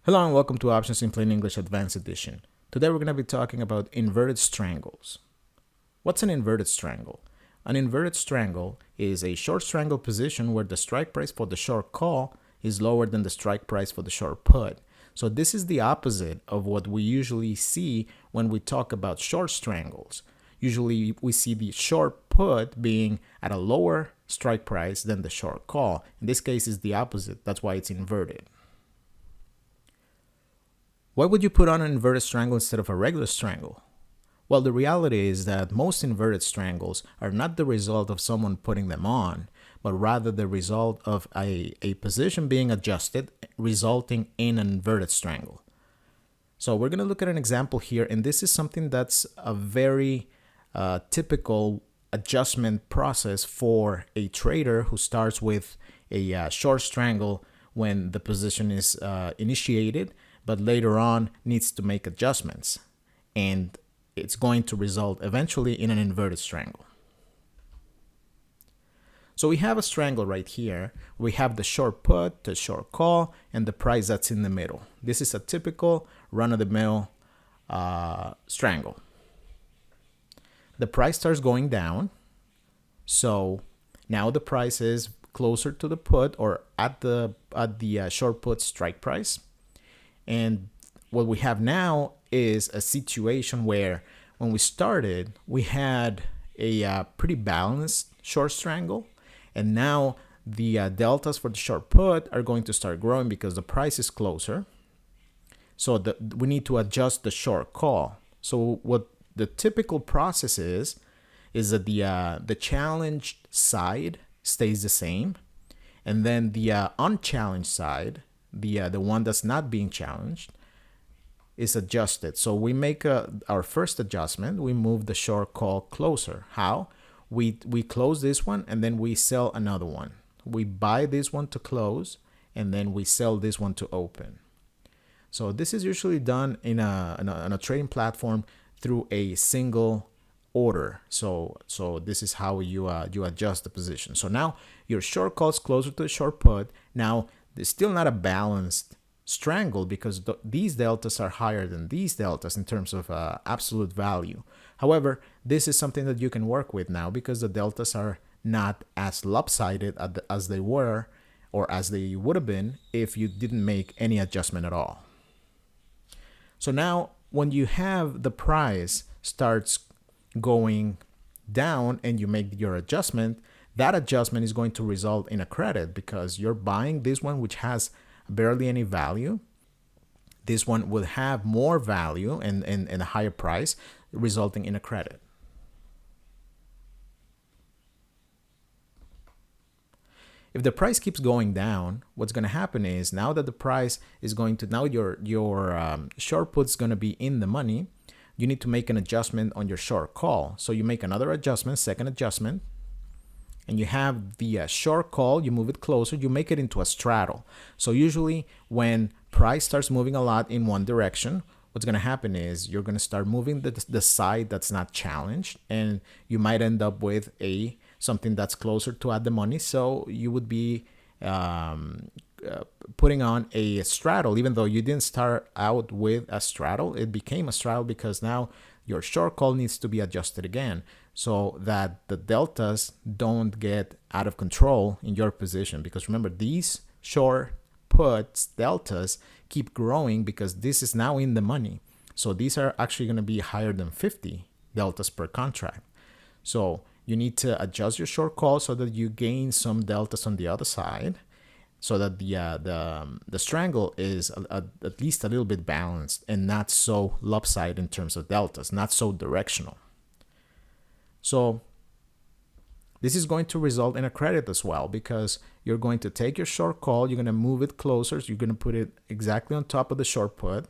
Hello and welcome to Options in Plain English Advanced Edition. Today we're going to be talking about inverted strangles. What's an inverted strangle? An inverted strangle is a short strangle position where the strike price for the short call is lower than the strike price for the short put. So this is the opposite of what we usually see when we talk about short strangles. Usually we see the short put being at a lower strike price than the short call. In this case, it's the opposite. That's why it's inverted. Why would you put on an inverted strangle instead of a regular strangle? Well, the reality is that most inverted strangles are not the result of someone putting them on, but rather the result of a position being adjusted, resulting in an inverted strangle. So we're going to look at an example here, and this is something that's a very typical adjustment process for a trader who starts with a short strangle when the position is initiated, but later on needs to make adjustments, and it's going to result eventually in an inverted strangle. So we have a strangle right here. We have the short put, the short call, and the price that's in the middle. This is a typical run-of-the-mill strangle. The price starts going down, so now the price is closer to the put or at the short put strike price. And what we have now is a situation where when we started, we had a pretty balanced short strangle. And now the deltas for the short put are going to start growing because the price is closer. So we need to adjust the short call. So what the typical process is that the challenged side stays the same. And then the unchallenged side, the one that's not being challenged, is adjusted. So we make our first adjustment. We move the short call closer. How? We close this one and then we sell another one. We buy this one to close and then we sell this one to open. So this is usually done in a trading platform through a single order. So this is how you adjust the position. So now your short call is closer to the short put. Now it's still not a balanced strangle because these deltas are higher than these deltas in terms of absolute value. However, this is something that you can work with now because the deltas are not as lopsided as they were or as they would have been if you didn't make any adjustment at all. So now when you have the price starts going down and you make your adjustment, that adjustment is going to result in a credit because you're buying this one which has barely any value. This one will have more value and a higher price, resulting in a credit. If the price keeps going down, what's going to happen is now that the price is going to, now your short put is going to be in the money, you need to make an adjustment on your short call. So you make another adjustment, second adjustment, and you have the short call, you move it closer, you make it into a straddle. So usually when price starts moving a lot in one direction, what's going to happen is you're going to start moving the side that's not challenged, and you might end up with something that's closer to at the money. So you would be putting on a straddle, even though you didn't start out with a straddle. It became a straddle because now your short call needs to be adjusted again so that the deltas don't get out of control in your position. Because remember, these short puts deltas keep growing because this is now in the money. So these are actually going to be higher than 50 deltas per contract. So you need to adjust your short call so that you gain some deltas on the other side, so that the strangle is at least a little bit balanced and not so lopsided in terms of deltas, not so directional. So this is going to result in a credit as well because you're going to take your short call, you're going to move it closer, so you're going to put it exactly on top of the short put,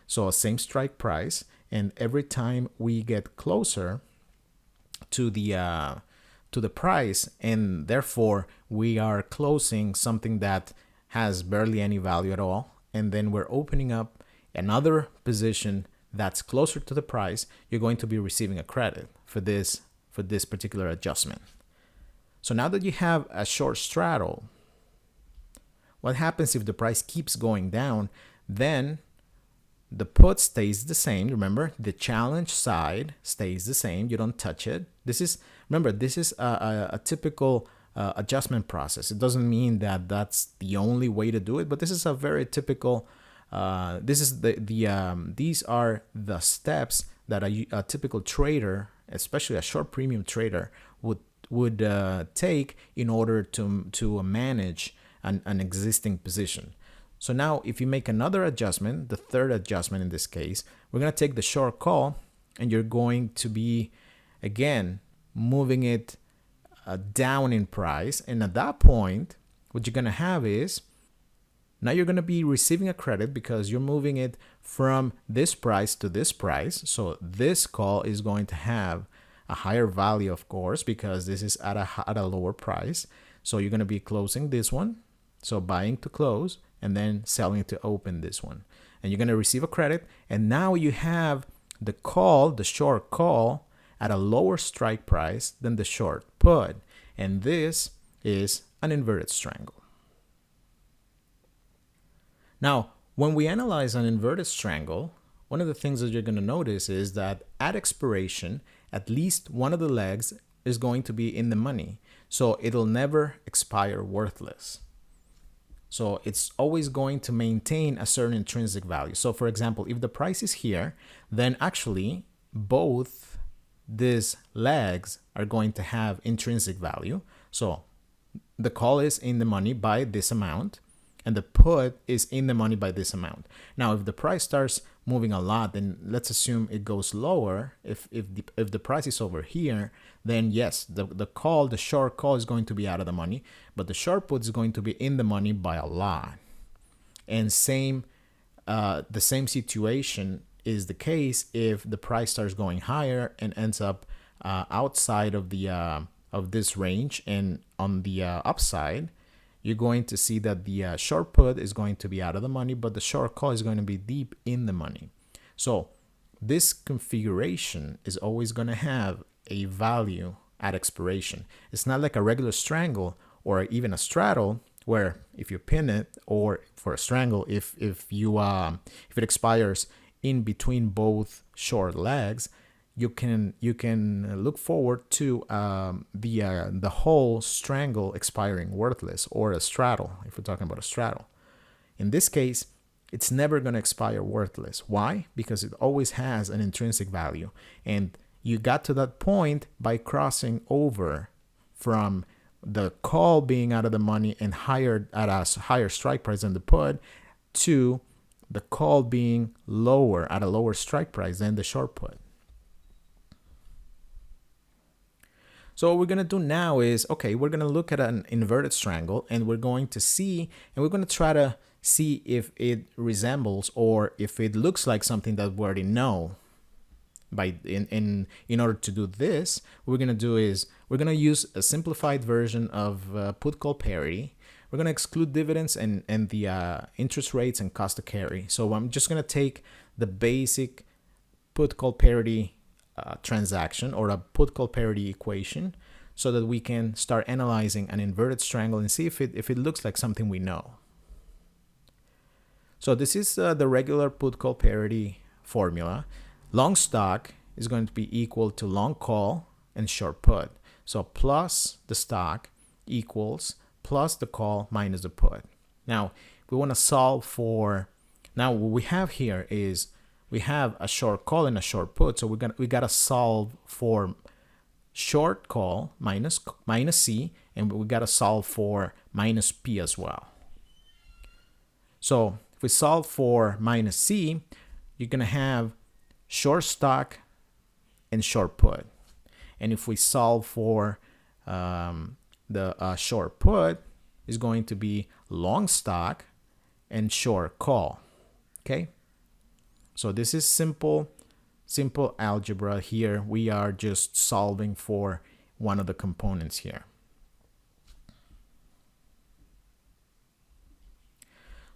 so same strike price, and every time we get closer to the price, and therefore we are closing something that has barely any value at all, and then we're opening up another position that's closer to the price, you're going to be receiving a credit for this particular adjustment. So now that you have a short straddle, what happens if the price keeps going down? then the put stays the same. Remember, the challenge side stays the same. You don't touch it. This is, remember, this is a typical adjustment process. It doesn't mean that that's the only way to do it, but this is a very typical, these are the steps that a typical trader, especially a short premium trader, would take in order to manage an existing position. So now if you make another adjustment, the third adjustment in this case, we're going to take the short call, and you're going to be, again, moving it down in price. And at that point, what you're going to have is, now you're going to be receiving a credit because you're moving it from this price to this price. So this call is going to have a higher value, of course, because this is at a lower price. So you're going to be closing this one. So buying to close, and then selling to open this one. And you're going to receive a credit. And now you have the call, the short call, at a lower strike price than the short put. And this is an inverted strangle. Now, when we analyze an inverted strangle, one of the things that you're going to notice is that at expiration, at least one of the legs is going to be in the money. So it'll never expire worthless. So it's always going to maintain a certain intrinsic value. So for example, if the price is here, then actually both these legs are going to have intrinsic value. So the call is in the money by this amount, and the put is in the money by this amount. Now, if the price starts moving a lot, then let's assume it goes lower. If the price is over here, then yes, the short call is going to be out of the money, but the short put is going to be in the money by a lot. And the same situation is the case if the price starts going higher and ends up outside of this range, and on the upside, you're going to see that the short put is going to be out of the money, but the short call is going to be deep in the money. So this configuration is always going to have a value at expiration. It's not like a regular strangle or even a straddle, where if you pin it, or for a strangle, if it expires in between both short legs, you can look forward to the whole strangle expiring worthless, or a straddle, if we're talking about a straddle. In this case, it's never going to expire worthless. Why? Because it always has an intrinsic value. And you got to that point by crossing over from the call being out of the money and higher at a higher strike price than the put, to the call being lower at a lower strike price than the short put. So what we're going to do now is, okay, we're going to look at an inverted strangle, and we're going to see, and we're going to try to see if it resembles, or if it looks like something that we already know. In order to do this, what we're going to do is we're going to use a simplified version of put call parity. We're going to exclude dividends and the interest rates and cost of carry. So I'm just going to take the basic put call parity transaction, or a put call parity equation, so that we can start analyzing an inverted strangle and see if it looks like something we know. So this is the regular put call parity formula. Long stock is going to be equal to long call and short put. So plus the stock equals plus the call minus the put. Now we want to solve for, now what we have here is we have a short call and a short put. So we got to solve for short call minus C, and we got to solve for minus P as well. So if we solve for minus C, you're going to have short stock and short put. And if we solve for the short put, is going to be long stock and short call. Okay. So this is simple algebra here. We are just solving for one of the components here.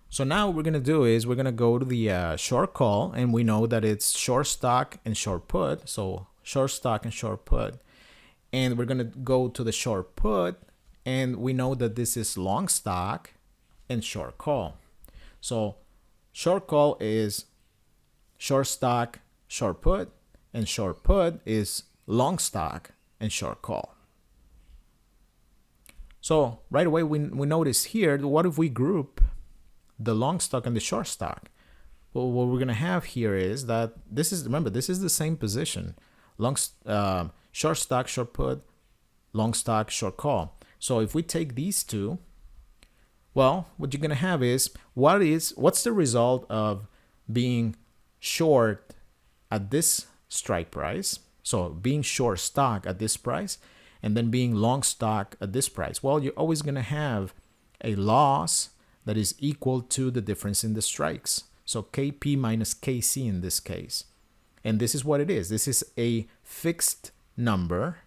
So now what we're going to do is we're going to go to the short call, and we know that it's short stock and short put. So short stock and short put. And we're going to go to the short put, and we know that this is long stock and short call. So Short call is short stock, short put, and short put is long stock and short call. So right away we notice here, what if we group the long stock and the short stock? Well, what we're gonna have here is that this is, remember, this is the same position. Short stock, short put, long stock, short call. So if we take these two, well, what you're gonna have is what's the result of being short at this strike price? So being short stock at this price and then being long stock at this price. Well, you're always gonna have a loss that is equal to the difference in the strikes. So KP minus KC in this case. And this is what it is. This is a fixed number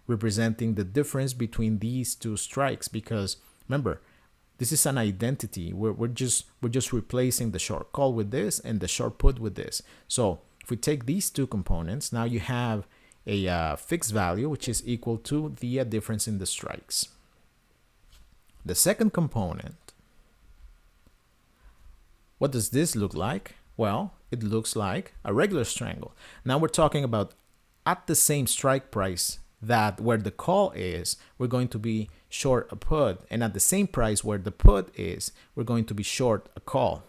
representing the difference between these two strikes, because remember, this is an identity. We're just replacing the short call with this and the short put with this. So if we take these two components, now you have a fixed value which is equal to the difference in the strikes. The second component, what does this look like? Well, it looks like a regular strangle. Now we're talking about at the same strike price that where the call is, we're going to be short a put, and at the same price where the put is, we're going to be short a call.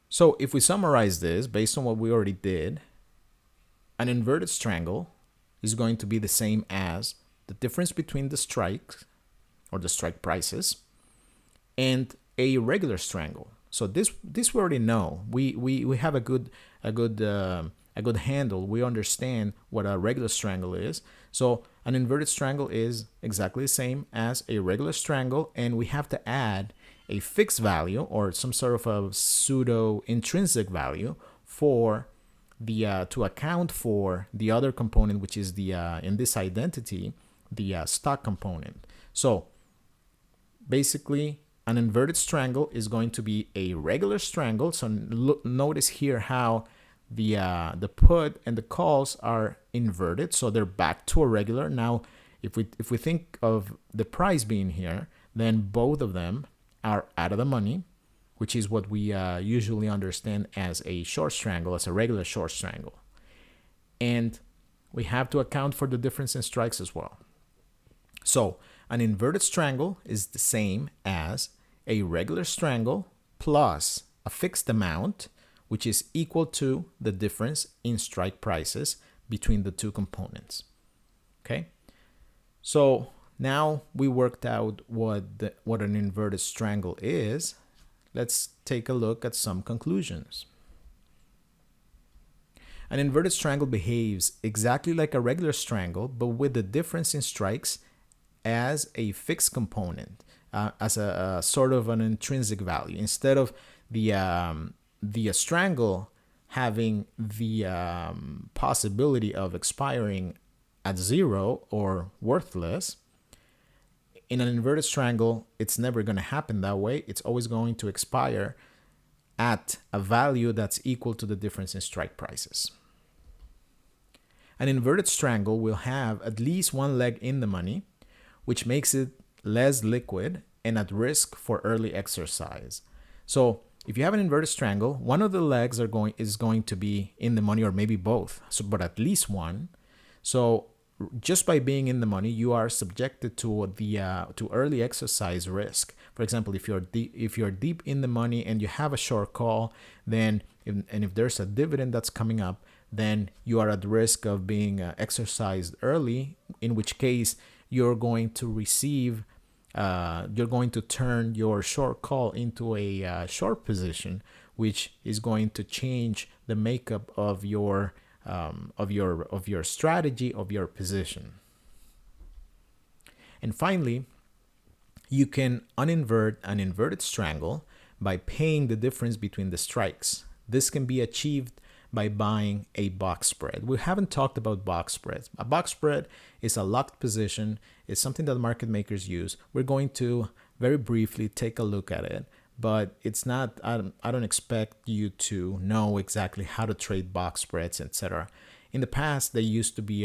So if we summarize this based on what we already did, an inverted strangle is going to be the same as the difference between the strikes or the strike prices and a regular strangle. So this we already know. We have a good handle. We understand what a regular strangle is. So an inverted strangle is exactly the same as a regular strangle, and we have to add a fixed value or some sort of a pseudo intrinsic value for the to account for the other component, which is the in this identity, the stock component. So basically, an inverted strangle is going to be a regular strangle. So notice here how the put and the calls are inverted, so they're back to a regular. Now, if we think of the price being here, then both of them are out of the money, which is what we usually understand as a short strangle, as a regular short strangle. And we have to account for the difference in strikes as well. So an inverted strangle is the same as a regular strangle plus a fixed amount, which is equal to the difference in strike prices between the two components. Okay, so now we worked out what an inverted strangle is. Let's take a look at some conclusions. An inverted strangle behaves exactly like a regular strangle, but with the difference in strikes as a fixed component, as a sort of an intrinsic value. Instead of the strangle having the possibility of expiring at zero or worthless, in an inverted strangle, it's never going to happen that way. It's always going to expire at a value that's equal to the difference in strike prices. An inverted strangle will have at least one leg in the money, which makes it less liquid and at risk for early exercise. So if you have an inverted strangle, one of the legs is going to be in the money, or maybe both, but at least one. So just by being in the money, you are subjected to to early exercise risk. For example, if you're deep in the money and you have a short call, then if there's a dividend that's coming up, then you are at risk of being exercised early, in which case you're going to receive you're going to turn your short call into a short position, which is going to change the makeup of your strategy, of your position. And finally, you can uninvert an inverted strangle by paying the difference between the strikes. This can be achieved by buying a box spread. We haven't talked about box spreads. A box spread is a locked position. It's something that market makers use. We're going to very briefly take a look at it, but it's not, I don't expect you to know exactly how to trade box spreads, etc. In the past, they used to be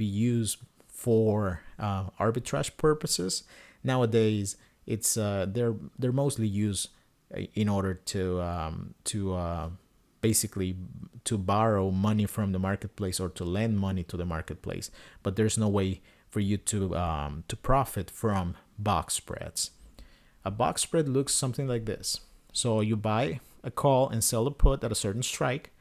used for arbitrage purposes. Nowadays, it's they're mostly used in order basically to borrow money from the marketplace or to lend money to the marketplace. But there's no way for you to profit from box spreads. A box spread looks something like this. So you buy a call and sell a put at a certain strike,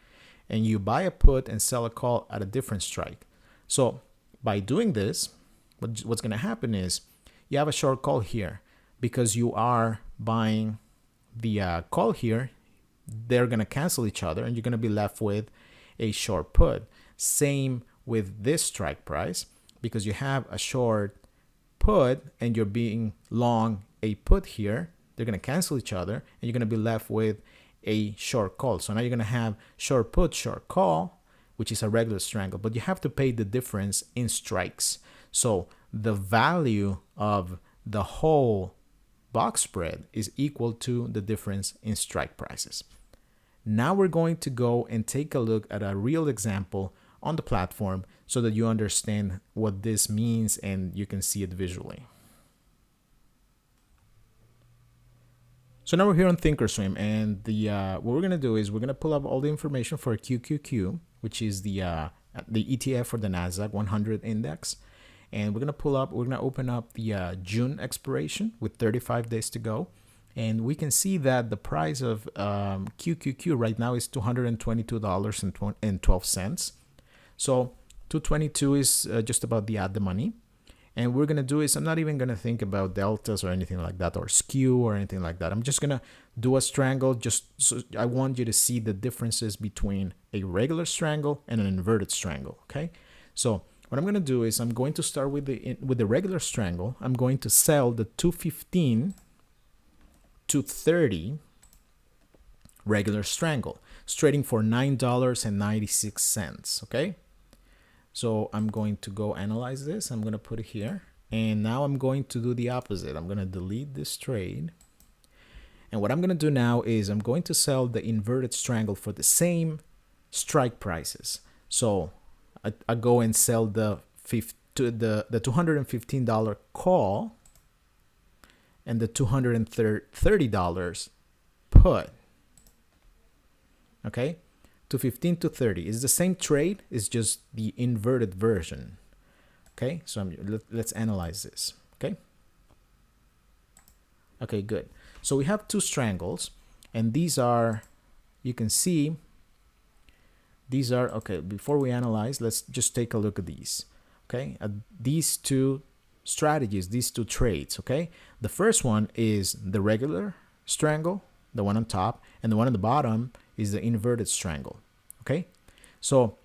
and you buy a put and sell a call at a different strike. So by doing this, what's going to happen is you have a short call here because you are buying the call here. They're going to cancel each other and you're going to be left with a short put. Same with this strike price, because you have a short put and you're being long a put here. They're going to cancel each other and you're going to be left with a short call. So now you're going to have short put, short call, which is a regular strangle, but you have to pay the difference in strikes. So the value of the whole box spread is equal to the difference in strike prices. Now we're going to go and take a look at a real example on the platform so that you understand what this means and you can see it visually. So now we're here on Thinkorswim, and what we're going to do is we're going to pull up all the information for QQQ, which is the ETF for the NASDAQ 100 index. And we're going to open up the June expiration with 35 days to go. And we can see that the price of QQQ right now is $222.12. So 222 is just about the money. And we're going to do is, I'm not even going to think about deltas or anything like that, or skew or anything like that. I'm just going to do a strangle. Just so I want you to see the differences between a regular strangle and an inverted strangle. Okay. So what I'm going to do is I'm going to start with the regular strangle. I'm going to sell the 215 to 30 regular strangle. It's trading for $9.96. Okay. So I'm going to go analyze this. I'm going to put it here. And now I'm going to do the opposite. I'm going to delete this trade. And what I'm going to do now is I'm going to sell the inverted strangle for the same strike prices. So I go and sell the $215 call and the $230 put. Okay. 215 to 30 is the same trade, it's just the inverted version. Okay, so let's analyze this. Okay, good. So we have two strangles, and these are, you can see, these are, okay, before we analyze, let's just take a look at these. Okay, these two strategies, these two trades. Okay, the first one is the regular strangle, the one on top, and the one on the bottom is the inverted strangle. Okay, so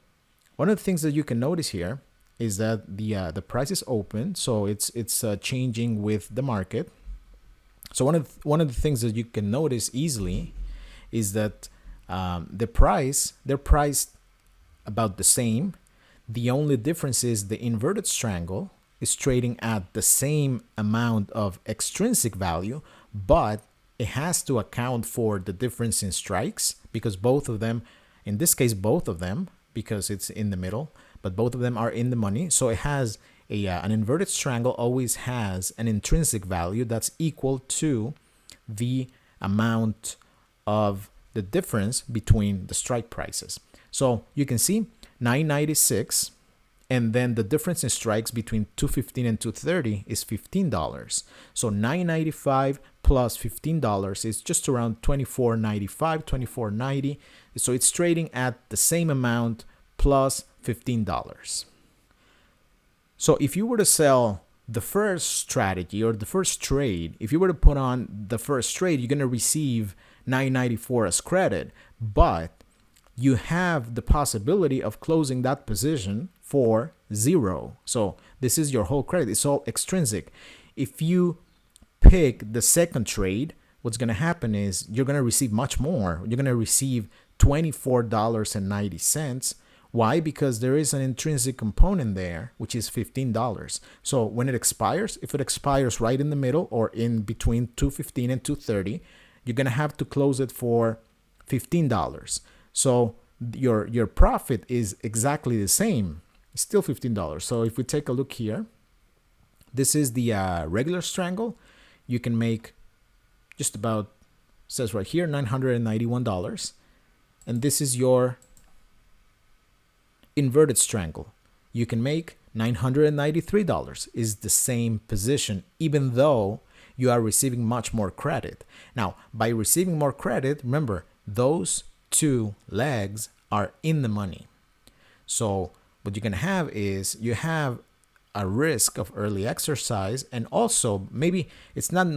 one of the things that you can notice here is that the price is open, so it's changing with the market. So one of the things that you can notice easily is that they're priced about the same. The only difference is the inverted strangle is trading at the same amount of extrinsic value, but it has to account for the difference in strikes, because both of them, in this case, both of them, because it's in the middle, but both of them are in the money. So it has an inverted strangle always has an intrinsic value that's equal to the amount of the difference between the strike prices. So you can see 996, and then the difference in strikes between 215 and 230 is $15. So 995 plus $15 is just around $24.95, $24.90. So it's trading at the same amount plus $15. So if you were to sell the first strategy or the first trade, if you were to put on the first trade, you're going to receive $9.94 as credit, but you have the possibility of closing that position for $0. So this is your whole credit. It's all extrinsic. If you pick the second trade, what's going to happen is you're going to receive much more. You're going to receive $24.90. Why? Because there is an intrinsic component there, which is $15. So when it expires, if it expires right in the middle or in between 215 and 230, you're going to have to close it for $15. So your profit is exactly the same. It's still $15. So if we take a look here, this is the regular strangle. You can make just about says right here $991, and this is your inverted strangle. You can make $993 is the same position, even though you are receiving much more credit. Now, by receiving more credit, remember, those two legs are in the money. So what you're going to have is you have a risk of early exercise, and also maybe it's not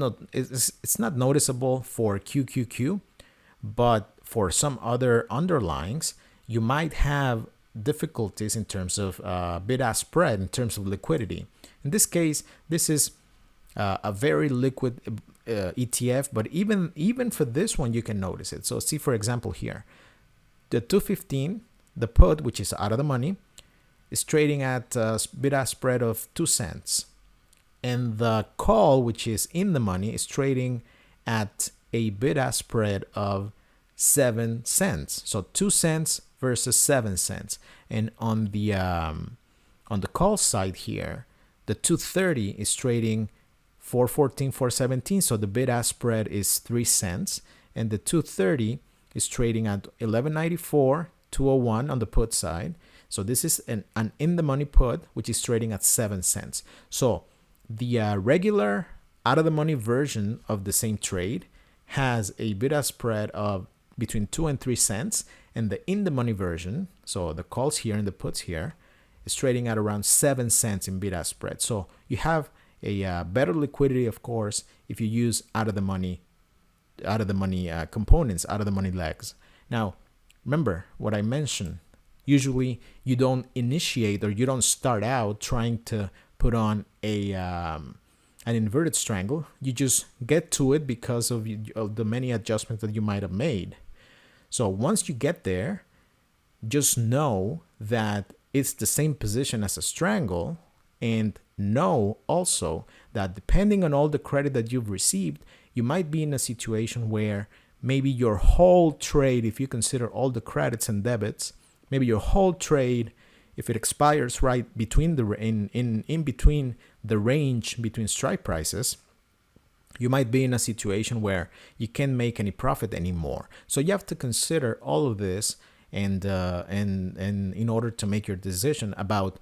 noticeable for QQQ, but for some other underlyings, you might have difficulties in terms of bid-ask spread, in terms of liquidity. In this case, this is a very liquid ETF, but even for this one, you can notice it. So see, for example, here, the 215, the put, which is out of the money, is trading at a bid-ask spread of 2 cents. And the call, which is in the money, is trading at a bid-ask spread of 7 cents. So 2 cents versus 7 cents. And on the call side here, the 230 is trading 414, 417. So the bid-ask spread is 3 cents. And the 230 is trading at 1194, 201 on the put side. So this is an in-the-money put, which is trading at 7 cents. So the regular out-of-the-money version of the same trade has a bid-ask spread of between 2 and 3 cents. And the in-the-money version, so the calls here and the puts here, is trading at around 7 cents in bid-ask spread. So you have a better liquidity, of course, if you use out-of-the-money components, out-of-the-money legs. Now, remember what I mentioned. Usually you don't initiate, or you don't start out trying to put on an inverted strangle. You just get to it because of the many adjustments that you might have made. So once you get there, just know that it's the same position as a strangle, and know also that depending on all the credit that you've received, you might be in a situation where maybe your whole trade, if you consider all the credits and debits, maybe your whole trade, if it expires right between in between the range between strike prices, you might be in a situation where you can't make any profit anymore. So you have to consider all of this, and in order to make your decision about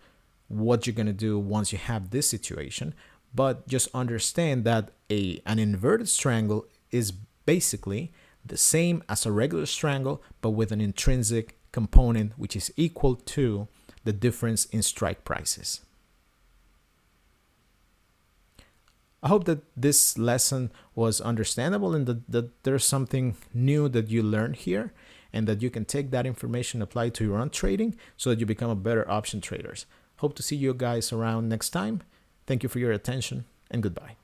what you're going to do once you have this situation. But just understand that an inverted strangle is basically the same as a regular strangle, but with an intrinsic component which is equal to the difference in strike prices. I hope that this lesson was understandable, and that there's something new that you learned here, and that you can take that information, apply to your own trading, so that you become a better option traders. Hope to see you guys around next time. Thank you for your attention, and goodbye.